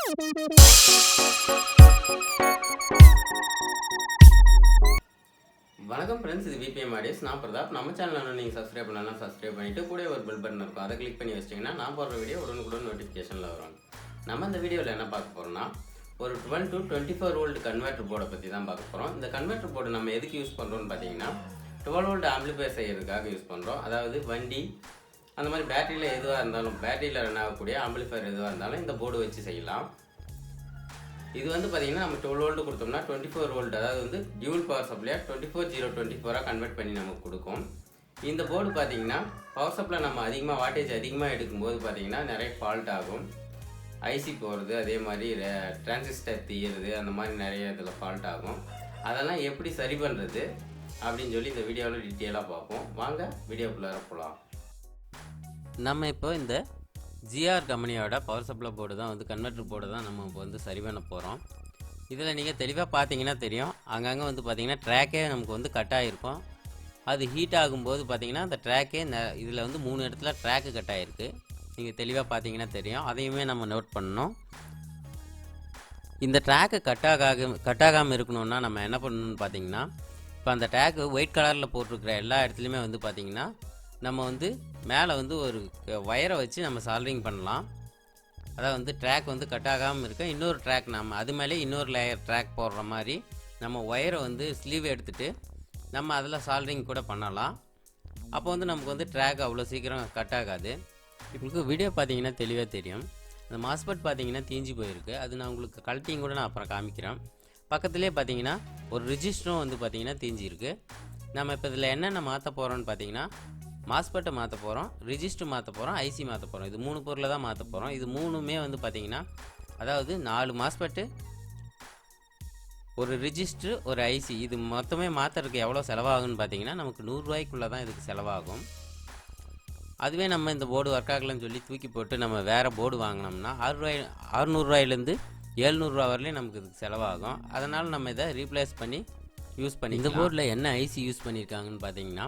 வணக்கம் ஃப்ரெண்ட்ஸ், இது VBM audios. நான் பிரதாப். நம்ம சேனலில் நீங்கள் சப்ஸ்கிரைப் பண்ணலாம், சப்ஸ்கிரைப் பண்ணிவிட்டு கூட ஒரு பெல் பட்டன் இருக்கும், அதை கிளிக் பண்ணி வச்சிட்டிங்கன்னா நான் போடுற வீடியோ உடனுக்குடன் நோட்டிஃபிகேஷனில் வரும். நம்ம இந்த வீடியோவில் என்ன பார்க்க போகிறோம்னா, ஒரு 12 to 24 வோல்ட் கன்வெர்ட்டர் போர்டை பற்றி தான் பார்க்க போகிறோம். இந்த கன்வெர்ட்டர் போர்டு நம்ம எதுக்கு யூஸ் பண்ணுறோம்னு பார்த்தீங்கன்னா, 12 வோல்ட் ஆம்பிளிஃபையர் செய்யறதுக்காக யூஸ் பண்ணுறோம். அதாவது வண்டி அந்த மாதிரி பேட்டரியில் எதுவாக இருந்தாலும், பேட்டரியில் ரன் ஆகக்கூடிய ஆம்பிளிஃபையர் எதுவாக இருந்தாலும் இந்த போர்டு வச்சு செய்யலாம். இது வந்து பார்த்தீங்கன்னா நம்ம 12 வோல்ட் கொடுத்தோம்னா 24 வோல்ட், அதாவது வந்து டியூல் பவர் சப்ளையாக 24/0/24 கன்வெர்ட் பண்ணி நமக்கு கொடுக்கும். இந்த போர்டு பார்த்தீங்கன்னா பவர் சப்ளை நம்ம அதிகமாக வாட்டேஜ் அதிகமாக எடுக்கும்போது பார்த்தீங்கன்னா நிறைய ஃபால்ட் ஆகும். ஐசி போகிறது, அதே மாதிரி டிரான்சிஸ்டர் தீயிறது, அந்த மாதிரி நிறைய இதில் ஃபால்ட் ஆகும். அதெல்லாம் எப்படி சரி பண்ணுறது அப்படின்னு சொல்லி இந்த வீடியோவில் டீட்டெயிலாக பார்ப்போம். வாங்க வீடியோக்குள்ளார போகலாம். நம்ம இப்போ இந்த ஜிஆர் கம்பெனியோட பவர் சப்ளை போர்டு தான் வந்து கன்வெர்ட்டர் போர்டு தான் நம்ம இப்போ வந்து சரி பண்ண போகிறோம். இதில் நீங்கள் தெளிவாக பார்த்தீங்கன்னா தெரியும், அங்கங்கே வந்து பார்த்தீங்கன்னா ட்ராக்கே நமக்கு வந்து கட் ஆகிருக்கும். அது ஹீட் ஆகும்போது பார்த்தீங்கன்னா அந்த ட்ராக்கே இதில் வந்து 3 இடத்துல ட்ராக்கு கட் ஆகிருக்கு. நீங்கள் தெளிவாக பார்த்தீங்கன்னா தெரியும், அதையுமே நம்ம நோட் பண்ணணும். இந்த ட்ராக்கு கட் ஆகாமல் இருக்கணும்னா நம்ம என்ன பண்ணணும்னு பார்த்தீங்கன்னா, இப்போ அந்த ட்ராக்கு ஒயிட் கலரில் போட்டிருக்கிற எல்லா இடத்துலையுமே வந்து பார்த்திங்கன்னா நம்ம வந்து மேலே வந்து ஒரு வயரை வச்சு நம்ம சால்டரிங் பண்ணலாம். அதாவது வந்து ட்ராக் வந்து கட் ஆகாமல் இருக்க இன்னொரு ட்ராக் நம்ம அது மேலே இன்னொரு லேயர் ட்ராக் போடுற மாதிரி நம்ம ஒயரை வந்து ஸ்லீவ் எடுத்துகிட்டு நம்ம அதில் சால்டரிங் கூட பண்ணலாம். அப்போ வந்து நமக்கு வந்து ட்ராக் அவ்வளோ சீக்கிரம் கட் ஆகாது. உங்களுக்கு வீடியோ பார்த்தீங்கன்னா தெளிவாக தெரியும். அந்த மாஸ்பெட் பார்த்தீங்கன்னா தீஞ்சு போயிருக்கு. அது நான் உங்களுக்கு கழட்டியும் கூட நான் அப்புறம் காமிக்கிறேன். பக்கத்துலேயே பார்த்தீங்கன்னா ஒரு ரிஜிஸ்டரும் வந்து பார்த்தீங்கன்னா தீஞ்சிருக்கு. நம்ம இப்போ இதில் என்னென்ன மாற்ற போகிறோம்னு பார்த்தீங்கன்னா, மாஸ்பெட்டை மாற்ற போகிறோம், ரிஜிஸ்டர் மாற்ற போகிறோம், ஐசி மாற்ற போகிறோம். இது 3 பொருளை தான் மாற்ற போகிறோம். இது 3மே வந்து பார்த்திங்கன்னா, அதாவது 4 மாஸ்பெட்டு, ஒரு ரிஜிஸ்டர், ஒரு ஐசி, இது மொத்தமே மாற்றுறதுக்கு எவ்வளோ செலவாகுன்னு பார்த்தீங்கன்னா நமக்கு 100 ரூபாய்க்குள்ளே தான் இதுக்கு செலவாகும். அதுவே நம்ம இந்த போர்டு ஒர்க் ஆகலன்னு சொல்லி தூக்கி போட்டு நம்ம வேறு போர்டு வாங்கினோம்னா 600 ரூபாயிலேருந்து 700 ரூபா வரலையும் நமக்கு இதுக்கு செலவாகும். அதனால் நம்ம இதை ரீப்ளேஸ் பண்ணி யூஸ் பண்ணி இந்த போர்டில் என்ன ஐசி யூஸ் பண்ணியிருக்காங்கன்னு பார்த்தீங்கன்னா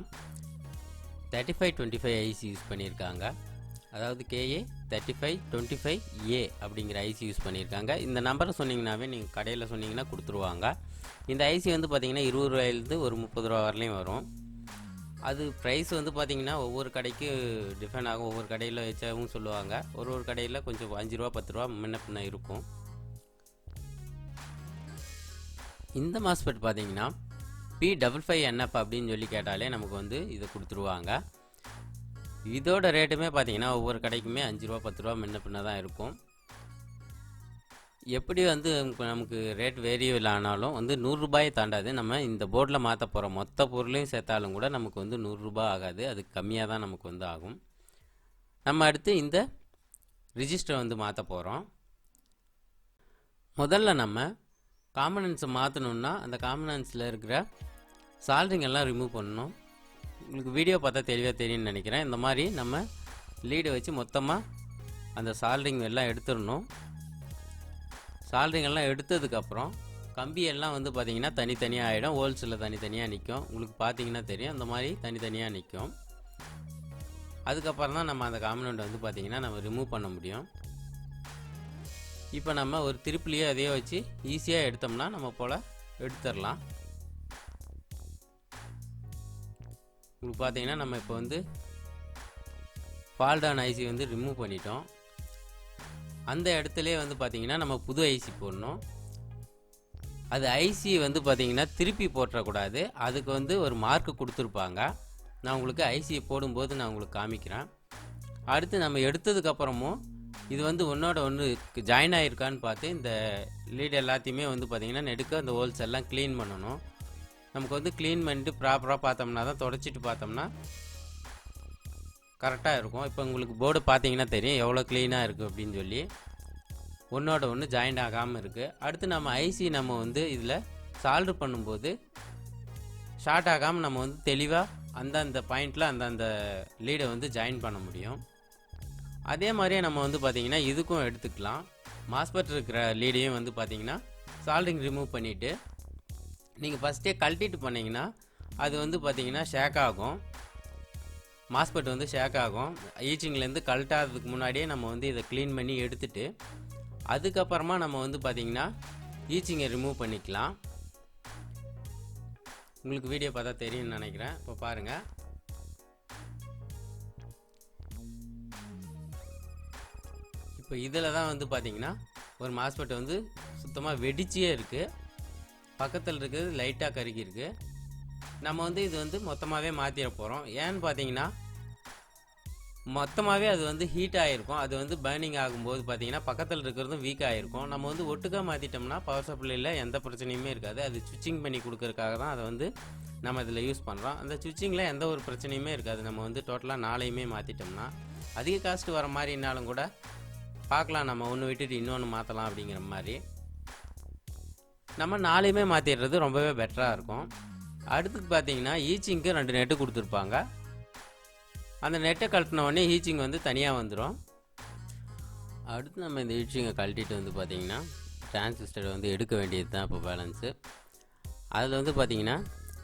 3525 ஐசி யூஸ் பண்ணியிருக்காங்க. அதாவது KA 3525A அப்படிங்கிற ஐசி யூஸ் பண்ணியிருக்காங்க. இந்த நம்பரை சொன்னீங்கன்னாவே நீங்கள் கடையில் சொன்னீங்கன்னா கொடுத்துருவாங்க. இந்த ஐசி வந்து பார்த்திங்கன்னா 20 ரூபாயிலேருந்து ஒரு 30 ரூபா வரலையும் வரும். அது ப்ரைஸ் வந்து பார்த்திங்கன்னா ஒவ்வொரு கடைக்கு டிஃபரெண்ட் ஆகும். ஒவ்வொரு கடையில் வச்சாவும் சொல்லுவாங்க, ஒரு கடையில் கொஞ்சம் 5 ரூபா 10 ரூபா முன்ன பின்ன இருக்கும். இந்த மாஸ்பெட் பார்த்திங்கன்னா P55NF அப்படின்னு சொல்லி கேட்டாலே நமக்கு வந்து இதை கொடுத்துருவாங்க. இதோட ரேட்டுமே பார்த்தீங்கன்னா ஒவ்வொரு கடைக்குமே 5 ரூபா 10 ரூபா முன்ன பின்ன தான் இருக்கும். எப்படி வந்து நமக்கு ரேட் வேரியபிள் ஆனாலும் வந்து 100 ரூபாயை தாண்டாது. நம்ம இந்த போர்டில் மாற்ற போகிற மொத்த பொருளையும் சேர்த்தாலும் கூட நமக்கு வந்து 100 ரூபா ஆகாது. அது கம்மியாக தான் நமக்கு வந்து ஆகும். நம்ம அடுத்து இந்த ரிஜிஸ்டர் வந்து மாற்ற போகிறோம். முதல்ல நம்ம காம்பனன்ட்ஸை மாற்றணுன்னா அந்த காம்பனன்ட்ஸில் இருக்கிற சால்டரிங் எல்லாம் ரிமூவ் பண்ணணும். உங்களுக்கு வீடியோ பார்த்தா தெளிவாக தெரியும்னு நினைக்கிறேன். இந்த மாதிரி நம்ம லீடை வச்சு மொத்தமாக அந்த சால்டரிங் எல்லாம் எடுத்துடணும். சால்டரிங் எல்லாம் எடுத்ததுக்கப்புறம் கம்பியெல்லாம் வந்து பார்த்திங்கன்னா தனித்தனியாக ஆகிடும். ஹோல்ஸில் தனித்தனியாக நிற்கும். உங்களுக்கு பார்த்தீங்கன்னா தெரியும், அந்த மாதிரி தனித்தனியாக நிற்கும். அதுக்கப்புறம் தான் நம்ம அந்த காம்பனண்ட் வந்து பார்த்திங்கன்னா நம்ம ரிமூவ் பண்ண முடியும். இப்போ நம்ம ஒரு திருப்பிலேயே அதையே வச்சு ஈஸியாக எடுத்தோம்னா நம்ம போல் எடுத்துடலாம். உங்களுக்கு பார்த்தீங்கன்னா நம்ம இப்போ வந்து ஃபால்டான ஐசி வந்து ரிமூவ் பண்ணிட்டோம். அந்த இடத்துலையே வந்து பார்த்திங்கன்னா நம்ம புது ஐசி போடணும். அது ஐசி வந்து பார்த்திங்கன்னா திருப்பி போட்டுறக்கூடாது. அதுக்கு வந்து ஒரு மார்க்கு கொடுத்துருப்பாங்க. நான் உங்களுக்கு ஐசியை போடும்போது நான் உங்களுக்கு காமிக்கிறேன். அடுத்து நம்ம எடுத்ததுக்கப்புறமும் இது வந்து ஒன்றோட ஒன்று ஜாயின் ஆகிருக்கான்னு பார்த்து இந்த லீடு எல்லாத்தையுமே வந்து பார்த்திங்கன்னா நெடுக்க அந்த ஹோல்ஸ் எல்லாம் க்ளீன் பண்ணணும். நமக்கு வந்து க்ளீன் பண்ணிட்டு ப்ராப்பராக பார்த்தோம்னா தான், தொடச்சிட்டு பார்த்தோம்னா கரெக்டாக இருக்கும். இப்போ உங்களுக்கு போர்டு பார்த்தீங்கன்னா தெரியும் எவ்வளோ க்ளீனாக இருக்குது அப்படின்னு சொல்லி. ஒன்றோட ஒன்று ஜாயின் ஆகாமல் இருக்குது. அடுத்து நம்ம ஐசி நம்ம வந்து இதில் சால்டர் பண்ணும்போது ஷார்ட் ஆகாமல் நம்ம வந்து தெளிவாக அந்தந்த பாயிண்டில் அந்தந்த லீடை வந்து ஜாயின் பண்ண முடியும். அதே மாதிரியே நம்ம வந்து பார்த்திங்கன்னா இதுக்கும் எடுத்துக்கலாம். மாஸ்பெட் இருக்கிற லீடையும் வந்து பார்த்திங்கன்னா சால்டரிங் ரிமூவ் பண்ணிவிட்டு நீங்கள் ஃபஸ்ட்டே கழட்டிட்டு பண்ணிங்கன்னா அது வந்து பார்த்திங்கன்னா ஷேக் ஆகும். மாஸ்பெட் வந்து ஷேக் ஆகும். ஈச்சிங்லேருந்து கழட்டாததுக்கு முன்னாடியே நம்ம வந்து இதை க்ளீன் பண்ணி எடுத்துட்டு அதுக்கப்புறமா நம்ம வந்து பார்த்திங்கன்னா ஈச்சிங்கை ரிமூவ் பண்ணிக்கலாம். உங்களுக்கு வீடியோ பார்த்தா தெரியும்னு நினைக்கிறேன். இப்போ பாருங்கள். இப்போ இதில் தான் வந்து பார்த்திங்கன்னா ஒரு மாஸ்பெட் வந்து சுத்தமாக வெடிச்சியே இருக்குது. பக்கத்தில் இருக்கிறது லைட்டாக கருகி இருக்குது. நம்ம வந்து இது வந்து மொத்தமாகவே மாற்றிட போகிறோம். ஏன்னு பார்த்தீங்கன்னா மொத்தமாகவே அது வந்து ஹீட் ஆகிருக்கும். அது வந்து பர்னிங் ஆகும்போது பார்த்தீங்கன்னா பக்கத்தில் இருக்கிறதும் வீக் ஆகிருக்கும். நம்ம வந்து ஒட்டுக்காக மாற்றிட்டோம்னா பவர் சப்ளையில் எந்த பிரச்சனையுமே இருக்காது. அது சுவிட்சிங் பண்ணி கொடுக்கறதுக்காக தான் அதை வந்து நம்ம இதில் யூஸ் பண்ணுறோம். அந்த சுவிட்சிங்கில் எந்த ஒரு பிரச்சனையுமே இருக்காது. நம்ம வந்து டோட்டலாக 4யுமே மாற்றிட்டோம்னா அதிக காஸ்ட் வர மாதிரினாலும் கூட பார்க்கலாம், நம்ம ஒன்று விட்டுட்டு இன்னொன்று மாற்றலாம் அப்படிங்கிற மாதிரி. நம்ம 4யுமே மாற்றிடுறது ரொம்பவே பெட்டராக இருக்கும். அடுத்து பார்த்தீங்கன்னா ஈச்சிங்க்கு 2 நெட்டு கொடுத்துருப்பாங்க. அந்த நெட்டை கழட்டின உடனே ஈச்சிங் வந்து தனியாக வந்துடும். அடுத்து நம்ம இந்த ஈச்சிங்கை கழட்டிட்டு வந்து பார்த்திங்கன்னா டிரான்சிஸ்டரை வந்து எடுக்க வேண்டியது தான் இப்போ பேலன்ஸு. அதில் வந்து பார்த்திங்கன்னா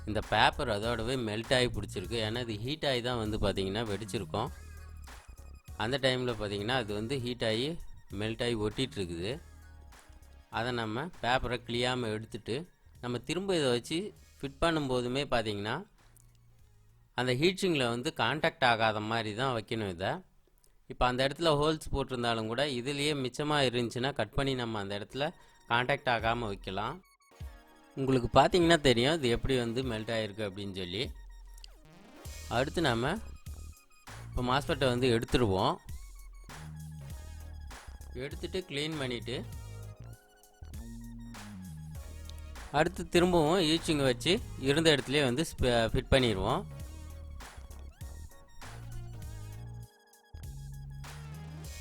இந்த பேப்பர் அதோடவே மெல்ட் ஆகி பிடிச்சிருக்கு. ஏன்னா இது ஹீட் ஆகி தான் வந்து பார்த்திங்கன்னா வெடிச்சிருக்கோம். அந்த டைமில் பார்த்திங்கன்னா அது வந்து ஹீட் ஆகி மெல்ட் ஆகி ஒட்டிகிட்டு இருக்குது. அதை நம்ம பேப்பரை கிளியாமல் எடுத்துட்டு நம்ம திரும்ப இதை வச்சு ஃபிட் பண்ணும்போதுமே பார்த்திங்கன்னா அந்த ஹீட்ஸிங்கில் வந்து காண்டாக்ட் ஆகாத மாதிரி தான் வைக்கணும் இதை. இப்போ அந்த இடத்துல ஹோல்ஸ் போட்டிருந்தாலும் கூட இதுலேயே மிச்சமாக இருந்துச்சுன்னா கட் பண்ணி நம்ம அந்த இடத்துல காண்டாக்ட் ஆகாமல் வைக்கலாம். உங்களுக்கு பார்த்திங்கன்னா தெரியும் இது எப்படி வந்து மெல்ட் ஆகிருக்கு அப்படின்னு சொல்லி. அடுத்து நம்ம இப்போ மாஸ்பெட்டை வந்து எடுத்துடுவோம். எடுத்துட்டு க்ளீன் பண்ணிவிட்டு அடுத்து திரும்பவும் ஈச்சிங் வச்சு இருந்த இடத்துலையே வந்து ஃபிட் பண்ணிடுவோம்.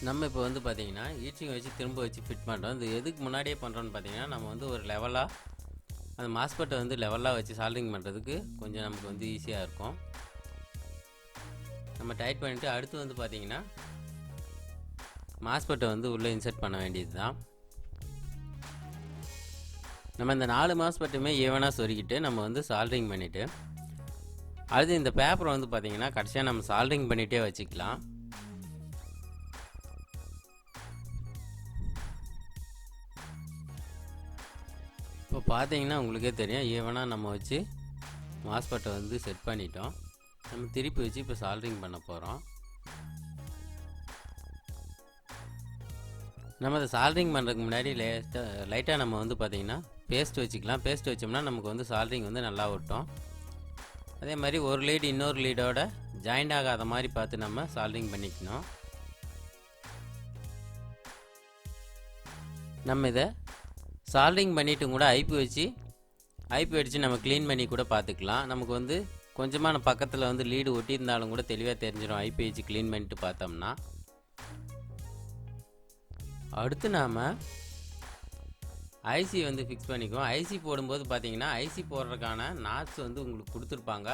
நம்ம இப்போ வந்து பார்த்திங்கன்னா ஈச்சிங் வச்சு திரும்ப வச்சு ஃபிட் பண்ணுறோம். இது எதுக்கு முன்னாடியே பண்ணுறோன்னு பார்த்திங்கன்னா நம்ம வந்து ஒரு லெவலாக அந்த மாஸ்பெட்டை வந்து லெவலாக வச்சு சால்ட்ரிங் பண்ணுறதுக்கு கொஞ்சம் நமக்கு வந்து ஈஸியாக இருக்கும். நம்ம டைட் பண்ணிவிட்டு அடுத்து வந்து பார்த்திங்கன்னா மாஸ்பெட்டை வந்து உள்ளே இன்சர்ட் பண்ண வேண்டியது தான். நம்ம இந்த 4 மாஸ்பெட்டுமே ஈவனாக சொருக்கிட்டு நம்ம வந்து சால்ட்ரிங் பண்ணிவிட்டு அடுத்து இந்த பேப்பரை வந்து பார்த்திங்கன்னா கடைசியாக நம்ம சால்ட்ரிங் பண்ணிகிட்டே வச்சுக்கலாம். இப்போ பார்த்தீங்கன்னா உங்களுக்கே தெரியும் ஈவனாக நம்ம வச்சு மாஸ்பெட்டை வந்து செட் பண்ணிட்டோம். நம்ம திருப்பி வச்சு இப்போ சால்ட்ரிங் பண்ண போகிறோம். நம்ம அதை சால்ட்ரிங் பண்ணுறதுக்கு முன்னாடி லைட்டாக நம்ம வந்து பார்த்திங்கன்னா பேஸ்ட் வச்சுக்கலாம். பேஸ்ட் வச்சோம்னா நமக்கு வந்து சால்ட்ரிங் வந்து நல்லா ஒட்டும். அதே மாதிரி ஒரு லீடு இன்னொரு லீடோட ஜாயிண்ட் ஆகாத மாதிரி பார்த்து நம்ம சால்ட்ரிங் பண்ணிக்கணும். நம்ம இதை சால்ட்ரிங் பண்ணிவிட்டு கூட ஐபி அடித்து நம்ம க்ளீன் பண்ணி கூட பார்த்துக்கலாம். நமக்கு வந்து கொஞ்சமான பக்கத்தில் வந்து லீடு ஒட்டியிருந்தாலும் கூட தெளிவாக தெரிஞ்சிடும் ஐபி வச்சு க்ளீன் பண்ணிட்டு பார்த்தோம்னா. அடுத்து நாம் ஐசி வந்து ஃபிக்ஸ் பண்ணிக்குவோம். ஐசி போடும்போது பார்த்தீங்கன்னா ஐசி போடுறதுக்கான நாட்ஸ் வந்து உங்களுக்கு கொடுத்துருப்பாங்க.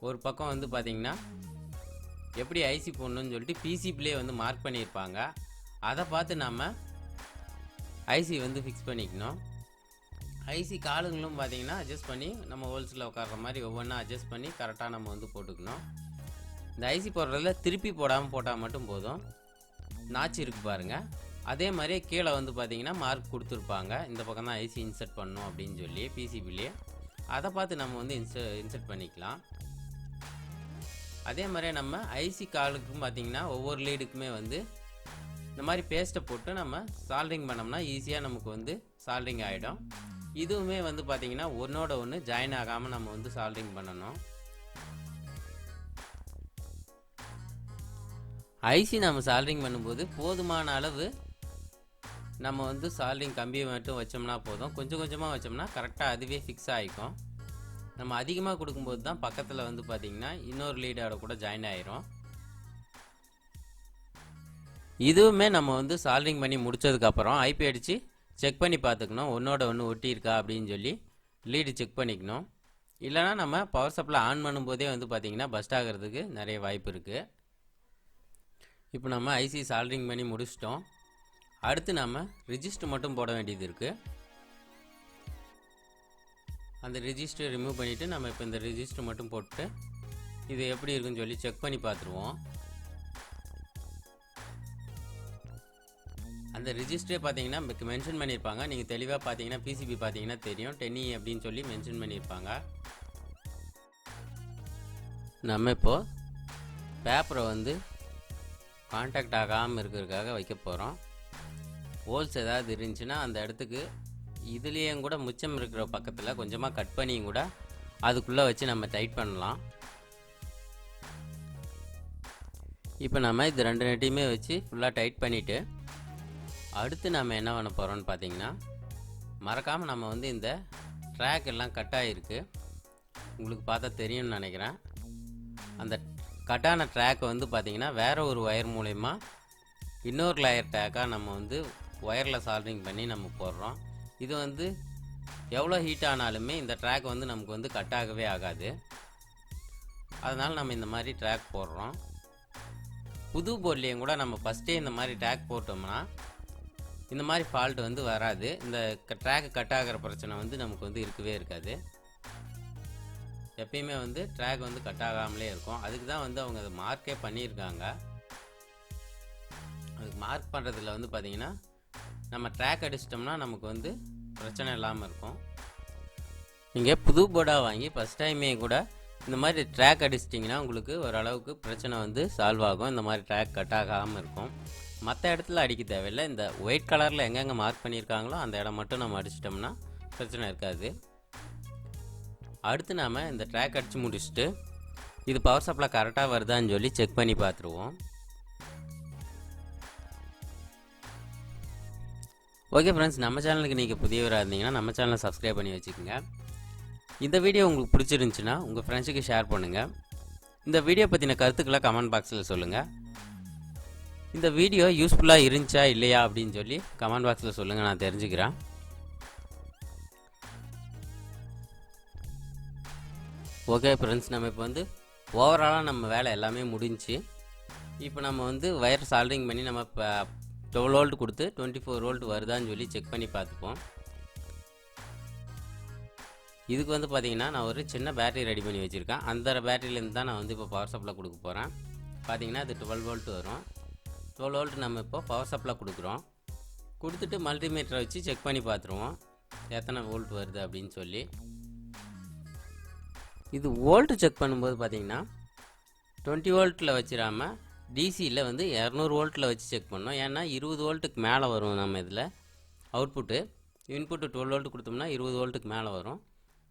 ஒரு பக்கம் வந்து பார்த்தீங்கன்னா எப்படி ஐசி போடணும்னு சொல்லிட்டு பிசிபிலே வந்து மார்க் பண்ணியிருப்பாங்க. அதை பார்த்து நம்ம ஐசி வந்து ஃபிக்ஸ் பண்ணிக்கணும். ஐசி காலுங்களும் பார்த்தீங்கன்னா அட்ஜஸ்ட் பண்ணி நம்ம ஹோல்ஸில் உட்கார்ற மாதிரி ஒவ்வொன்றா அட்ஜஸ்ட் பண்ணி கரெக்டாக நம்ம வந்து போட்டுக்கணும். இந்த ஐசி போடுறதுல திருப்பி போடாமல் போட்டால் மட்டும் போதும். நாச்சு இருக்குது பாருங்கள். அதே மாதிரி கீழே வந்து பார்த்தீங்கன்னா மார்க் கொடுத்துருப்பாங்க. இந்த பக்கம் தான் ஐசி இன்சர்ட் பண்ணணும் அப்படின்னு சொல்லி பிசிபிலே. அதை பார்த்து நம்ம வந்து இன்சர்ட் பண்ணிக்கலாம். அதே மாதிரி நம்ம ஐசி காலுக்கும் பார்த்தீங்கன்னா ஒவ்வொரு லீடுக்குமே வந்து இந்த மாதிரி பேஸ்ட்டை போட்டு நம்ம சால்ட்ரிங் பண்ணோம்னா ஈஸியாக நமக்கு வந்து சால்ட்ரிங் ஆகிடும். இதுவுமே வந்து பார்த்திங்கன்னா ஒன்றோட ஒன்று ஜாயின் ஆகாமல் நம்ம வந்து சால்ட்ரிங் பண்ணணும். ஐசி நம்ம சால்ட்ரிங் பண்ணும்போது போதுமான அளவு நம்ம வந்து சால்ட்ரிங் கம்பியை மட்டும் வச்சோம்னா போதும். கொஞ்சம் கொஞ்சமாக வச்சோம்னா கரெக்டாக அதுவே ஃபிக்ஸ் ஆகிக்கும். நம்ம அதிகமாக கொடுக்கும்போது தான் பக்கத்தில் வந்து பார்த்திங்கன்னா இன்னொரு லீடோட கூட ஜாயின் ஆகிரும். இதுவுமே நம்ம வந்து சால்ட்ரிங் பண்ணி முடித்ததுக்கப்புறம் ஐபி அடித்து செக் பண்ணி பார்த்துக்கணும். ஒன்றோட ஒன்று ஒட்டி இருக்கா அப்படின்னு சொல்லி லீடு செக் பண்ணிக்கணும். இல்லைனா நம்ம பவர் சப்ளை ஆன் பண்ணும்போதே வந்து பார்த்திங்கன்னா பஸ்ட் ஆகிறதுக்கு நிறைய வாய்ப்பு இருக்குது. இப்போ நம்ம ஐசி சால்ட்ரிங் பண்ணி முடிச்சிட்டோம். அடுத்து நம்ம ரிஜிஸ்டர் மட்டும் போட வேண்டியது இருக்குது. அந்த ரிஜிஸ்டர் ரிமூவ் பண்ணிவிட்டு நம்ம இப்போ இந்த ரிஜிஸ்டர் மட்டும் போட்டு இது எப்படி இருக்குன்னு சொல்லி செக் பண்ணி பார்த்துருவோம். அந்த அந்த ரிஜிஸ்டரே பார்த்தீங்கன்னா மென்ஷன் பண்ணியிருப்பாங்க. நீங்கள் தெளிவாக பார்த்தீங்கன்னா பிசிபி பார்த்தீங்கன்னா தெரியும் 10E அப்படின்னு சொல்லி மென்ஷன் பண்ணியிருப்பாங்க. நம்ம இப்போது பேப்பரை வந்து கான்டாக்ட் ஆகாமல் இருக்கிறதுக்காக வைக்க போகிறோம். ஹோல்ஸ் ஏதாவது இருந்துச்சுன்னா அந்த இடத்துக்கு இதுலேயும் கூட மிச்சம் இருக்கிற பக்கத்தில் கொஞ்சமாக கட் பண்ணியும் கூட அதுக்குள்ளே வச்சு நம்ம டைட் பண்ணலாம். இப்போ நம்ம இது 2 நெட்டையுமே வச்சு ஃபுல்லாக டைட் பண்ணிவிட்டு அடுத்து நம்ம என்ன பண்ண போகிறோம்னு பார்த்தீங்கன்னா, மறக்காமல் நம்ம வந்து இந்த ட்ராக் எல்லாம் கட் ஆகிருக்கு, உங்களுக்கு பார்த்தா தெரியும்னு நினைக்கிறேன். அந்த கட்டான ட்ராக்கை வந்து பார்த்திங்கன்னா வேறு ஒரு ஒயர் மூலயமா இன்னொரு லேயர் ட்ராக்காக நம்ம வந்து ஒயரில் சால்ட்ரிங் பண்ணி நம்ம போடுறோம். இது வந்து எவ்வளோ ஹீட் ஆனாலுமே இந்த ட்ராக் வந்து நமக்கு வந்து கட் ஆகவே ஆகாது. அதனால் நம்ம இந்த மாதிரி ட்ராக் போடுறோம். புது போர்ட்லேயும் கூட நம்ம ஃபஸ்ட்டே இந்த மாதிரி ட்ராக் போட்டோம்னா இந்த மாதிரி ஃபால்ட் வந்து வராது. இந்த ட்ராக் கட் ஆகிற பிரச்சனை வந்து நமக்கு வந்து இருக்கவே இருக்காது. எப்பயுமே வந்து ட்ராக் வந்து கட் ஆகாமலே இருக்கும். அதுக்கு தான் வந்து அவங்க அதை மார்க்கே பண்ணியிருக்காங்க. அதுக்கு மார்க் பண்ணுறதுல வந்து பார்த்திங்கன்னா நம்ம ட்ராக் அடிச்சிட்டோம்னா நமக்கு வந்து பிரச்சனை இல்லாமல் இருக்கும். நீங்கள் புது போர்டாக வாங்கி ஃபஸ்ட் டைமே கூட இந்த மாதிரி ட்ராக் அடிச்சிட்டிங்கன்னா உங்களுக்கு ஓரளவுக்கு பிரச்சனை வந்து சால்வ் ஆகும். இந்த மாதிரி ட்ராக் கட் ஆகாமல் இருக்கும். மற்ற இடத்துல அடிக்க தேவையில்லை. இந்த ஒயிட் கலரில் எங்கெங்கே மார்க் பண்ணியிருக்காங்களோ அந்த இடம் மட்டும் நம்ம அடிச்சிட்டோம்னா பிரச்சனை இருக்காது. அடுத்து நாம் இந்த ட்ராக் அடித்து முடிச்சுட்டு இது பவர் சப்ளை கரெக்டாக வருதான்னு சொல்லி செக் பண்ணி பார்த்துருவோம். ஓகே ஃப்ரெண்ட்ஸ், நம்ம சேனலுக்கு நீங்கள் புதியவராக இருந்தீங்கன்னா நம்ம சேனலை சப்ஸ்கிரைப் பண்ணி வச்சுக்கோங்க. இந்த வீடியோ உங்களுக்கு பிடிச்சிருந்துச்சுன்னா உங்கள் ஃப்ரெண்ட்ஸுக்கு ஷேர் பண்ணுங்கள். இந்த வீடியோ பற்றின கருத்துக்களை கமெண்ட் பாக்ஸில் சொல்லுங்கள். இந்த வீடியோ யூஸ்ஃபுல்லாக இருந்துச்சா இல்லையா அப்படின்னு சொல்லி கமெண்ட் பாக்ஸில் சொல்லுங்கள், நான் தெரிஞ்சுக்கிறேன். ஓகே ஃப்ரெண்ட்ஸ், நம்ம இப்போ வந்து ஓவராலாக நம்ம வேலை எல்லாமே முடிஞ்சு இப்போ நம்ம வந்து வயர் சால்டரிங் பண்ணி நம்ம இப்போ 12 வோல்ட் கொடுத்து 24 வோல்ட் வருதான்னு சொல்லி செக் பண்ணி பார்த்துப்போம். இதுக்கு வந்து பார்த்திங்கன்னா நான் ஒரு சின்ன பேட்டரி ரெடி பண்ணி வச்சுருக்கேன். அந்த பேட்டரியிலேருந்து தான் நான் வந்து இப்போ பவர் சப்ளை கொடுக்க போகிறேன். பார்த்திங்கன்னா அது 12 வோல்ட் வரும். 12 வோல்ட் நம்ம இப்போ பவர் சப்ளை கொடுக்குறோம். கொடுத்துட்டு மல்டிமீட்டரை வச்சு செக் பண்ணி பார்த்துருவோம் எத்தனை வோல்ட் வருது அப்படின்னு சொல்லி. இது வோல்ட்டு செக் பண்ணும்போது பார்த்திங்கன்னா 20 வோல்ட்டில் வச்சிடாமல் டிசியில் வந்து 200 வோல்ட்டில் வச்சு செக் பண்ணோம். ஏன்னா 20 வோல்ட்டுக்கு மேலே வரும் நம்ம இதில் அவுட்புட்டு. இன்புட்டு 12 வோல்ட் கொடுத்தோம்னா 20 வோல்ட்டுக்கு மேலே வரும்.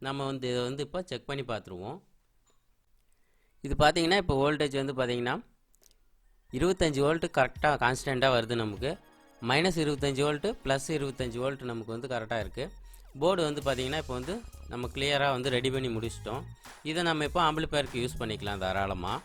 நம்ம வந்து இதை வந்து இப்போ செக் பண்ணி பார்த்துருவோம். இது பார்த்திங்கன்னா இப்போ வோல்டேஜ் வந்து பார்த்திங்கன்னா 25 வோல்ட்டு கரெக்டாக கான்ஸ்டண்ட்டாக வருது. நமக்கு -25 வோல்ட்டு +25 வோல்ட் நமக்கு வந்து கரெக்டாக இருக்குது. போர்டு வந்து பார்த்திங்கன்னா இப்போ வந்து நம்ம கிளியராக வந்து ரெடி பண்ணி முடிச்சிட்டோம். இதை நம்ம இப்போ ஆம்பிளிஃபயருக்கு யூஸ் பண்ணிக்கலாம் தாராளமாக.